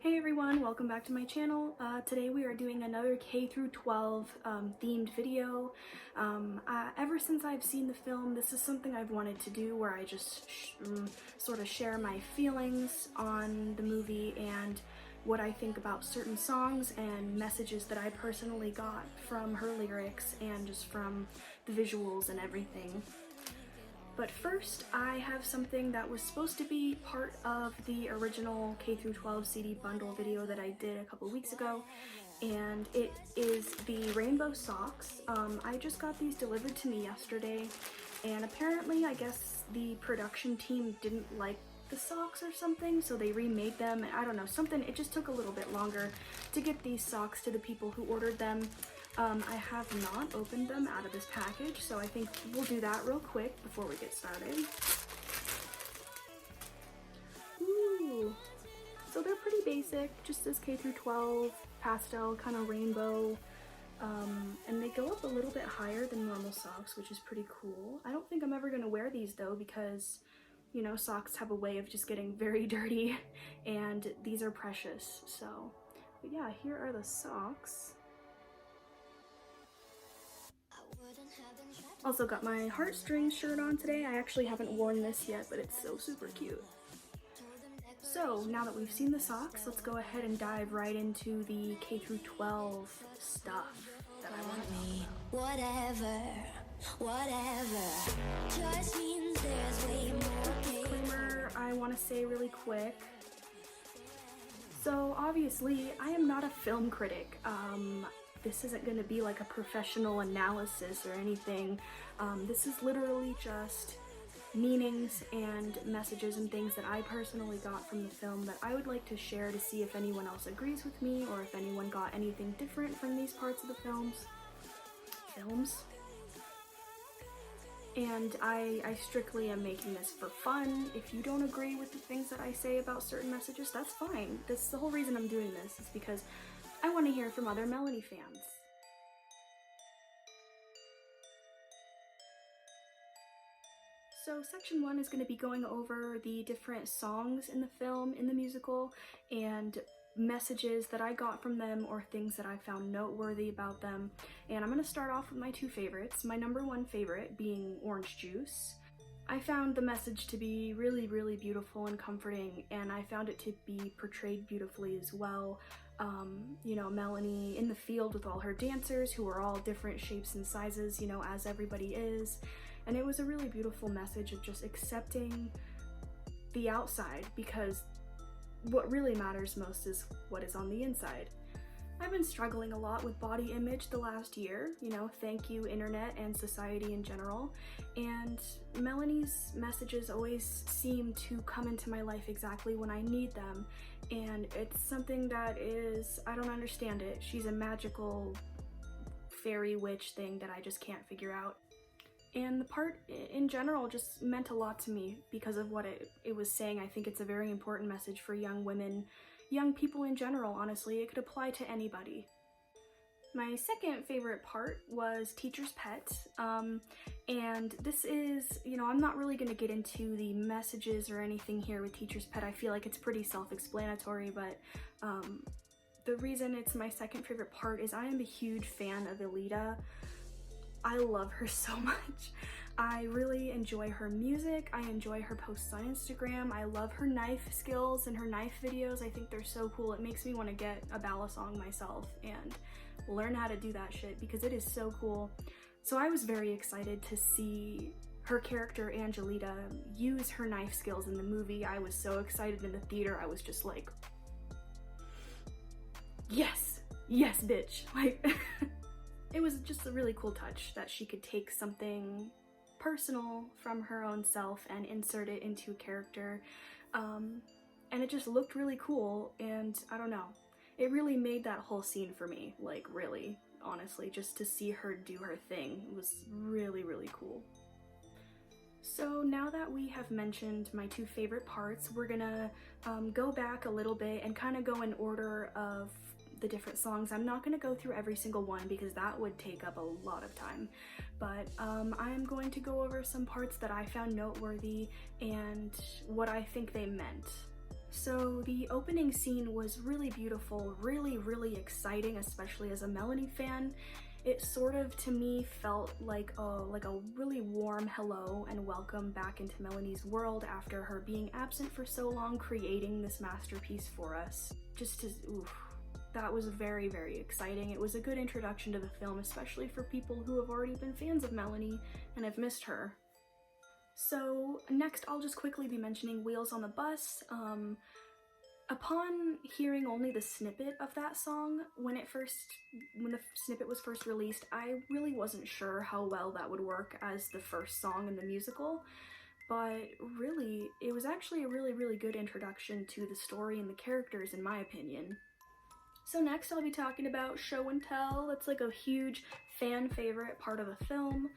Hey everyone, welcome back to my channel. Today we are doing another K-12 themed video. Ever since I've seen the film, this is something I've wanted to do where I just sort of share my feelings on the movie and what I think about certain songs and messages that I personally got from her lyrics and just from the visuals and everything. But first, I have something that was supposed to be part of the original K-12 CD bundle video that I did a couple weeks ago, and it is the rainbow socks. I just got these delivered to me yesterday, and apparently, I guess the production team didn't like the socks or something, so they remade them, and I don't know, it just took a little bit longer to get these socks to the people who ordered them. I have not opened them out of this package, so I think we'll do that real quick before we get started. Ooh, so they're pretty basic, just this K-12 pastel kind of rainbow, and they go up a little bit higher than normal socks, which is pretty cool. I don't think I'm ever gonna wear these though, because you know, socks have a way of just getting very dirty, and these are precious, so. But yeah, here are the socks. Also got my heartstrings shirt on today. I actually haven't worn this yet, but it's so super cute. So now that we've seen the socks, let's go ahead and dive right into the K-12 stuff that I want to talk about. Whatever, just means there's way more. Disclaimer I want to say really quick. So obviously, I am not a film critic. This isn't going to be like a professional analysis or anything. This is literally just meanings and messages and things that I personally got from the film that I would like to share to see if anyone else agrees with me or if anyone got anything different from these parts of the films. And I strictly am making this for fun. If you don't agree with the things that I say about certain messages, that's fine. That's the whole reason I'm doing this, is because I want to hear from other Melanie fans. So section 1 is going to be going over the different songs in the film, in the musical, and messages that I got from them or things that I found noteworthy about them. And I'm going to start off with my two favorites. My number one favorite being Orange Juice. I found the message to be really, really beautiful and comforting, and I found it to be portrayed beautifully as well. You know, Melanie in the field with all her dancers who are all different shapes and sizes, you know, as everybody is. And it was a really beautiful message of just accepting the outside, because what really matters most is what is on the inside. I've been struggling a lot with body image the last year, you know, thank you internet and society in general, and Melanie's messages always seem to come into my life exactly when I need them, and it's something that is, I don't understand it. She's a magical fairy witch thing that I just can't figure out. And the part in general just meant a lot to me because of what it was saying. I think it's a very important message for young women, young people in general, honestly. It could apply to anybody. My second favorite part was Teacher's Pet, and this is, you know, I'm not really going to get into the messages or anything here with Teacher's Pet. I feel like it's pretty self-explanatory, but the reason it's my second favorite part is I am a huge fan of Elita. I love her so much. I really enjoy her music. I enjoy her posts on Instagram. I love her knife skills and her knife videos. I think they're so cool. It makes me want to get a balla song myself and learn how to do that shit because it is so cool. So I was very excited to see her character Angelita use her knife skills in the movie. I was so excited in the theater. I was just like, yes, yes, bitch. Like, it was just a really cool touch that she could take something personal from her own self and insert it into a character, and it just looked really cool, and I don't know, it really made that whole scene for me, like really, honestly, just to see her do her thing was really, really cool. So now that we have mentioned my two favorite parts, we're gonna go back a little bit and kind of go in order of the different songs. I'm not going to go through every single one because that would take up a lot of time, but I'm going to go over some parts that I found noteworthy and what I think they meant. So the opening scene was really beautiful, really exciting, especially as a Melanie fan. It sort of, to me, felt like a really warm hello and welcome back into Melanie's world after her being absent for so long, creating this masterpiece for us. That was very exciting. It was a good introduction to the film, especially for people who have already been fans of Melanie and have missed her. So next I'll just quickly be mentioning Wheels on the Bus. Upon hearing only the snippet of that song, when the snippet was first released, I really wasn't sure how well that would work as the first song in the musical, but really, it was actually a really good introduction to the story and the characters, in my opinion. So next I'll be talking about Show and Tell. That's like a huge fan favorite part of the film.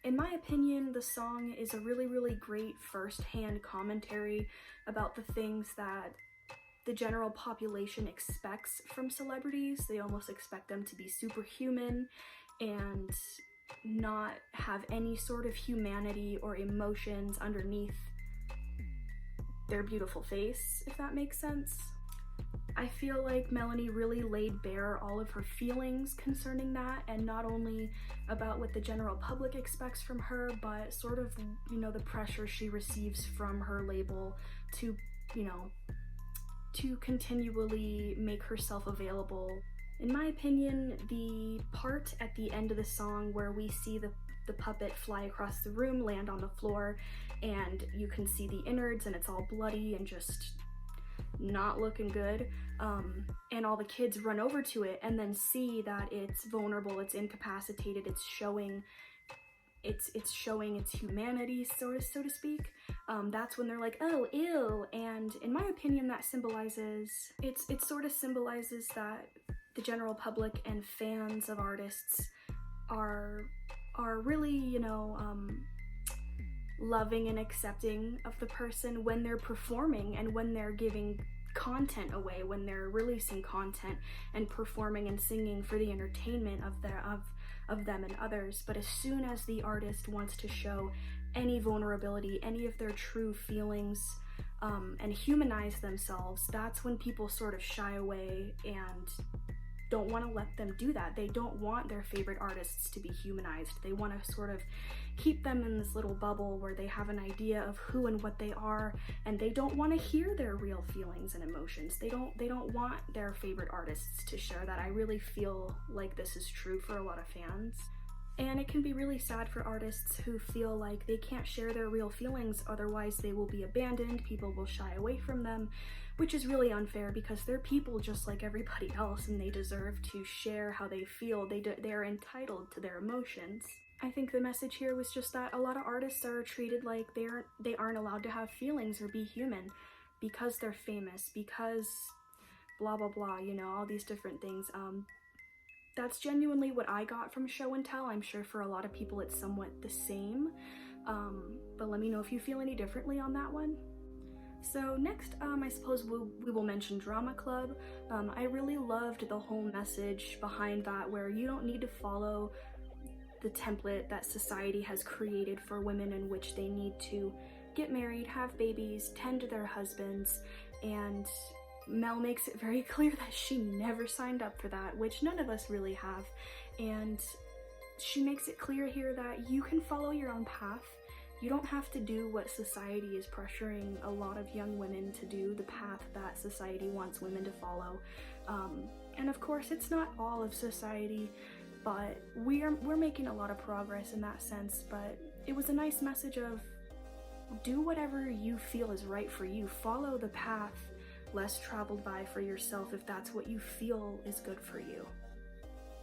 In my opinion, the song is a really great first-hand commentary about the things that the general population expects from celebrities. They almost expect them to be superhuman and not have any sort of humanity or emotions underneath their beautiful face, if that makes sense. I feel like Melanie really laid bare all of her feelings concerning that, and not only about what the general public expects from her, but sort of, the pressure she receives from her label to, to continually make herself available. In my opinion, the part at the end of the song where we see the puppet fly across the room, land on the floor, and you can see the innards and it's all bloody and just not looking good, and all the kids run over to it and then see that it's vulnerable, it's incapacitated, it's showing its humanity, so to speak. That's when they're like, oh, ew. And in my opinion, that symbolizes, it sort of symbolizes that the general public and fans of artists are really, loving and accepting of the person when they're performing and when they're giving content away, when they're releasing content and performing and singing for the entertainment of them and others. But as soon as the artist wants to show any vulnerability, any of their true feelings, and humanize themselves, that's when people sort of shy away and don't want to let them do that. They don't want their favorite artists to be humanized. They want to sort of keep them in this little bubble where they have an idea of who and what they are, and they don't want to hear their real feelings and emotions. They don't want their favorite artists to share that. I really feel like this is true for a lot of fans. And it can be really sad for artists who feel like they can't share their real feelings, otherwise they will be abandoned, people will shy away from them, which is really unfair because they're people just like everybody else and they deserve to share how they feel. They're entitled to their emotions. I think the message here was just that a lot of artists are treated like they aren't allowed to have feelings or be human because they're famous, because blah blah blah, all these different things. That's genuinely what I got from Show and Tell. I'm sure for a lot of people it's somewhat the same, but let me know if you feel any differently on that one. So next, I suppose we will mention Drama Club. I really loved the whole message behind that, where you don't need to follow the template that society has created for women, in which they need to get married, have babies, tend to their husbands, and Mel makes it very clear that she never signed up for that, which none of us really have, and she makes it clear here that you can follow your own path. You don't have to do what society is pressuring a lot of young women to do, the path that society wants women to follow. And of course, it's not all of society, but we're making a lot of progress in that sense. But it was a nice message of do whatever you feel is right for you. Follow the path less traveled by for yourself if that's what you feel is good for you.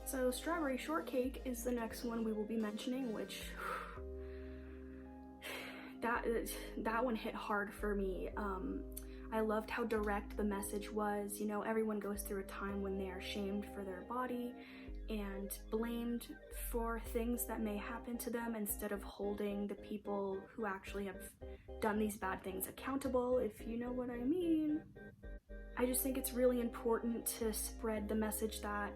So Strawberry Shortcake is the next one we will be mentioning, which that one hit hard for me. I loved how direct the message was. Everyone goes through a time when they are shamed for their body and blamed for things that may happen to them, instead of holding the people who actually have done these bad things accountable, if you know what I mean. I just think it's really important to spread the message that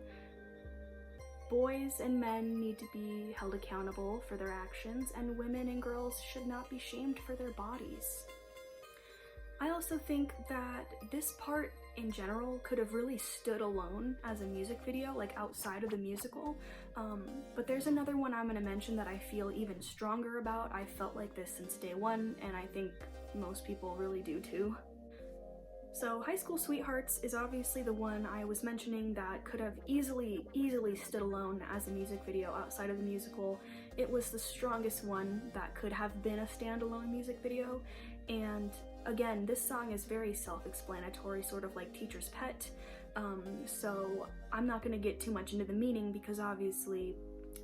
boys and men need to be held accountable for their actions, and women and girls should not be shamed for their bodies. I also think that this part in general could have really stood alone as a music video, like outside of the musical, but there's another one I'm going to mention that I feel even stronger about. I felt like this since day one, and I think most people really do too. So High School Sweethearts is obviously the one I was mentioning that could have easily stood alone as a music video outside of the musical. It was the strongest one that could have been a standalone music video, and again, this song is very self-explanatory, sort of like Teacher's Pet, so I'm not going to get too much into the meaning because obviously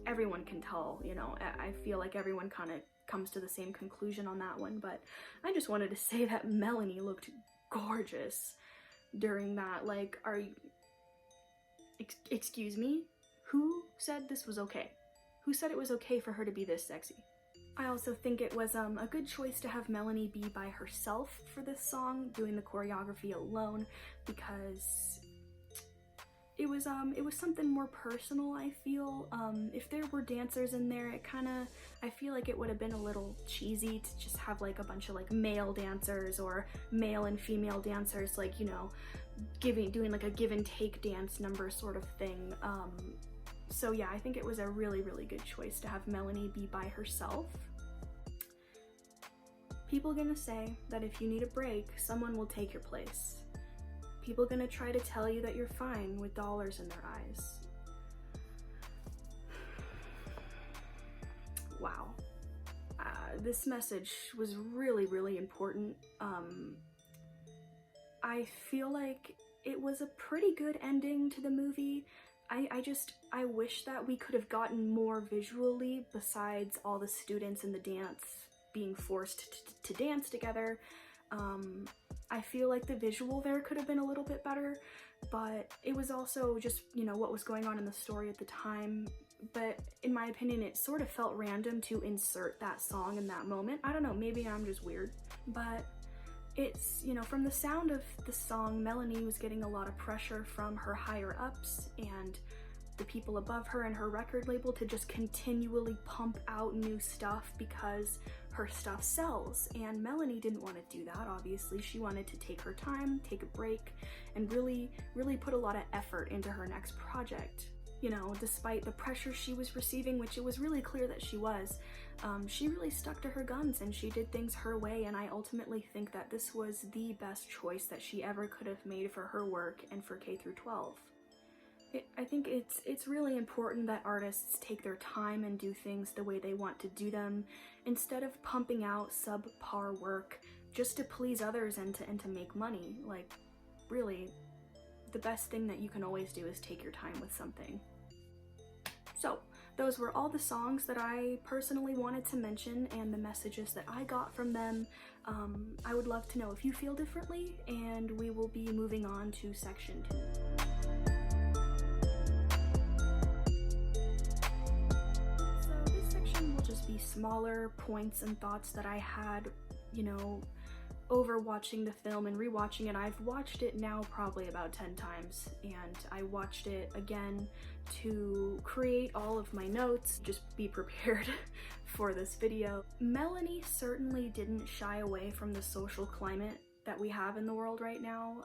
everyone can tell, you know. I feel like everyone kind of comes to the same conclusion on that one, but I just wanted to say that Melanie looked gorgeous during that. Like, are you... excuse me? Who said this was okay? Who said it was okay for her to be this sexy? I also think it was a good choice to have Melanie be by herself for this song, doing the choreography alone, because it was something more personal, I feel. If there were dancers in there, I feel like it would have been a little cheesy to just have like a bunch of like male dancers or male and female dancers, like, you know, doing like a give and take dance number sort of thing. So yeah, I think it was a really good choice to have Melanie be by herself. People gonna say that if you need a break, someone will take your place. People gonna try to tell you that you're fine with dollars in their eyes. Wow. This message was really important. I feel like it was a pretty good ending to the movie. I wish that we could have gotten more visually besides all the students in the dance being forced to dance together. I feel like the visual there could have been a little bit better, but it was also just, you know, what was going on in the story at the time. But in my opinion, it sort of felt random to insert that song in that moment. I don't know, maybe I'm just weird, but it's, you know, from the sound of the song, Melanie was getting a lot of pressure from her higher ups and the people above her and her record label to just continually pump out new stuff because her stuff sells, and Melanie didn't want to do that. Obviously, she wanted to take her time, take a break, and really put a lot of effort into her next project. You know, despite the pressure she was receiving, which it was really clear that she was, she really stuck to her guns and she did things her way, and I ultimately think that this was the best choice that she ever could have made for her work and for K-12. I think it's really important that artists take their time and do things the way they want to do them, instead of pumping out subpar work just to please others and to make money. Like, really, the best thing that you can always do is take your time with something. So, those were all the songs that I personally wanted to mention and the messages that I got from them. I would love to know if you feel differently, and we will be moving on to section 2. Be smaller points and thoughts that I had, you know, over watching the film and rewatching it. I've watched it now probably about 10 times, and I watched it again to create all of my notes, just be prepared for this video. Melanie certainly didn't shy away from the social climate that we have in the world right now.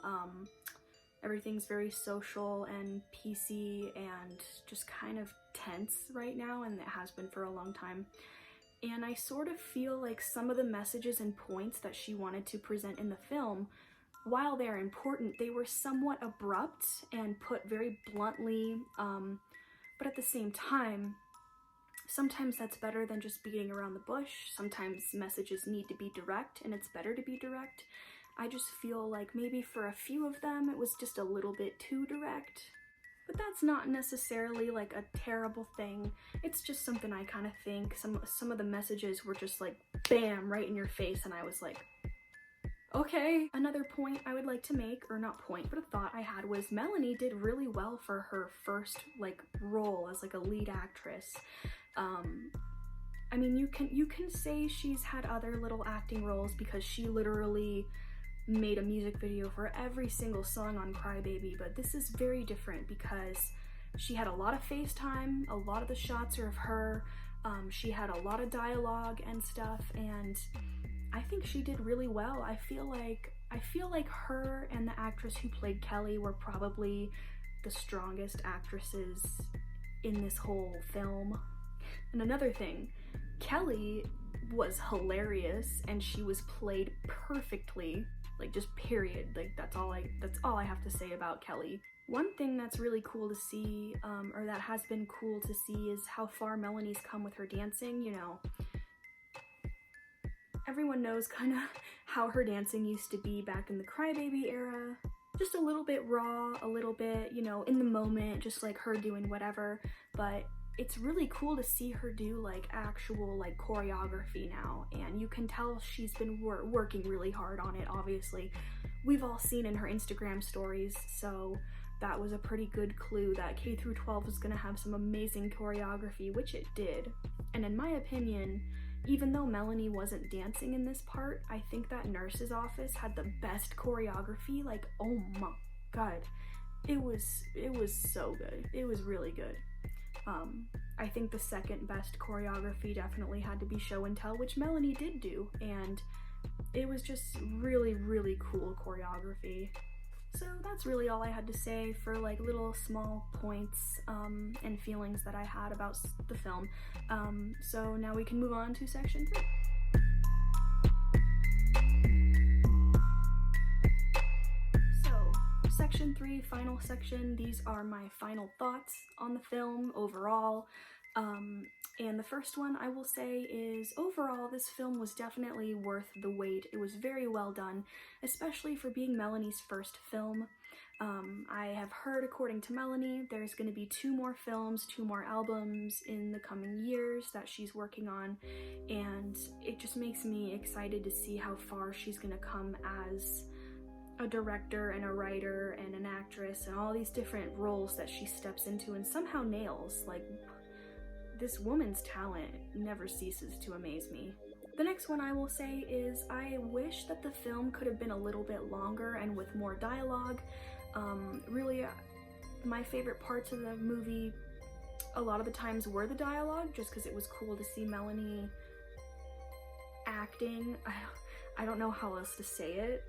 Everything's very social and PC and just kind of tense right now, and it has been for a long time. And I sort of feel like some of the messages and points that she wanted to present in the film, while they're important, they were somewhat abrupt and put very bluntly, but at the same time, sometimes that's better than just beating around the bush. Sometimes messages need to be direct, and it's better to be direct. I just feel like maybe for a few of them it was just a little bit too direct. But that's not necessarily like a terrible thing. It's just something I kind of think. Some of the messages were just like bam, right in your face, and I was like, okay. Another point I would like to make, or not point, but a thought I had, was Melanie did really well for her first like role as like a lead actress. I mean, you can say she's had other little acting roles because she literally made a music video for every single song on Cry Baby, but this is very different because she had a lot of face time, a lot of the shots are of her, she had a lot of dialogue and stuff, and I think she did really well. I feel like I feel like her and the actress who played Kelly were probably the strongest actresses in this whole film. And another thing, Kelly was hilarious and she was played perfectly, like just period. Like that's all I have to say about Kelly. One thing that's really cool to see, or that has been cool to see, is how far Melanie's come with her dancing. You know, everyone knows kind of how her dancing used to be back in the Crybaby era. Just a little bit raw, a little bit, you know, in the moment, just like her doing whatever. But it's really cool to see her do like actual like choreography now, and you can tell she's been working really hard on it. Obviously, we've all seen in her Instagram stories, so that was a pretty good clue that K-12 was gonna have some amazing choreography, which it did. And in my opinion, even though Melanie wasn't dancing in this part, I think that nurse's office had the best choreography. Like, oh my god, it was so good. It was really good. I think the second best choreography definitely had to be show and tell, which Melanie did do, and it was just really cool choreography. So that's really all I had to say for like little small points and feelings that I had about the film. So now we can move on to section 3. Section 3, final section. These are my final thoughts on the film overall. And the first one I will say is, overall, this film was definitely worth the wait. It was very well done, especially for being Melanie's first film. I have heard, according to Melanie, there's going to be 2 more films, 2 more albums in the coming years that she's working on, and it just makes me excited to see how far she's going to come as a director and a writer and an actress and all these different roles that she steps into and somehow nails. Like, this woman's talent never ceases to amaze me. The next one I will say is, I wish that the film could have been a little bit longer and with more dialogue. Really, my favorite parts of the movie a lot of the times were the dialogue, just because it was cool to see Melanie acting. I don't know how else to say it.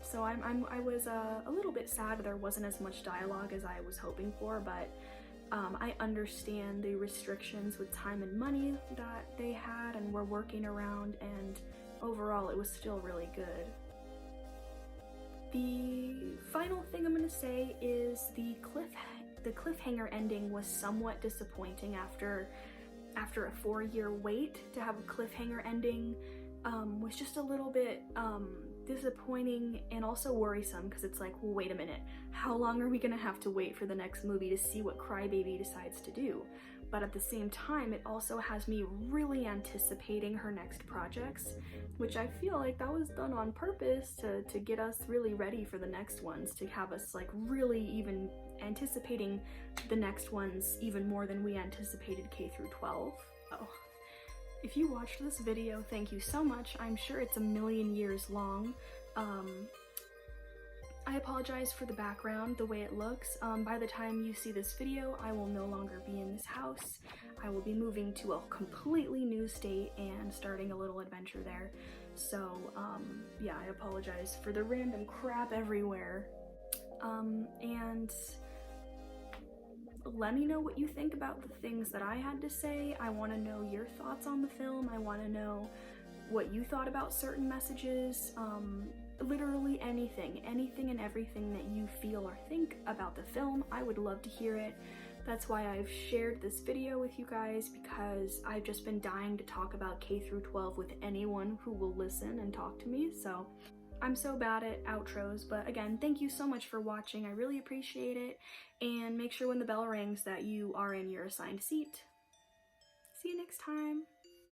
So I was a little bit sad there wasn't as much dialogue as I was hoping for, but I understand the restrictions with time and money that they had and were working around, and overall it was still really good. The final thing I'm gonna say is the cliffhanger ending was somewhat disappointing after a 4-year wait. To have a cliffhanger ending was just a little bit disappointing and also worrisome, because it's like, well, wait a minute, how long are we gonna have to wait for the next movie to see what Crybaby decides to do? But at the same time, it also has me really anticipating her next projects, which I feel like that was done on purpose to get us really ready for the next ones, to have us like really even anticipating the next ones even more than we anticipated K-12. Oh. If you watched this video, thank you so much. I'm sure it's a million years long. I apologize for the background, the way it looks. By the time you see this video, I will no longer be in this house. I will be moving to a completely new state and starting a little adventure there. So, yeah, I apologize for the random crap everywhere. And let me know what you think about the things that I had to say. I want to know your thoughts on the film. I want to know what you thought about certain messages. Literally anything and everything that you feel or think about the film. I would love to hear it. That's why I've shared this video with you guys, because I've just been dying to talk about K-12 with anyone who will listen and talk to me. So I'm so bad at outros, but again, thank you so much for watching. I really appreciate it, and make sure when the bell rings that you are in your assigned seat. See you next time.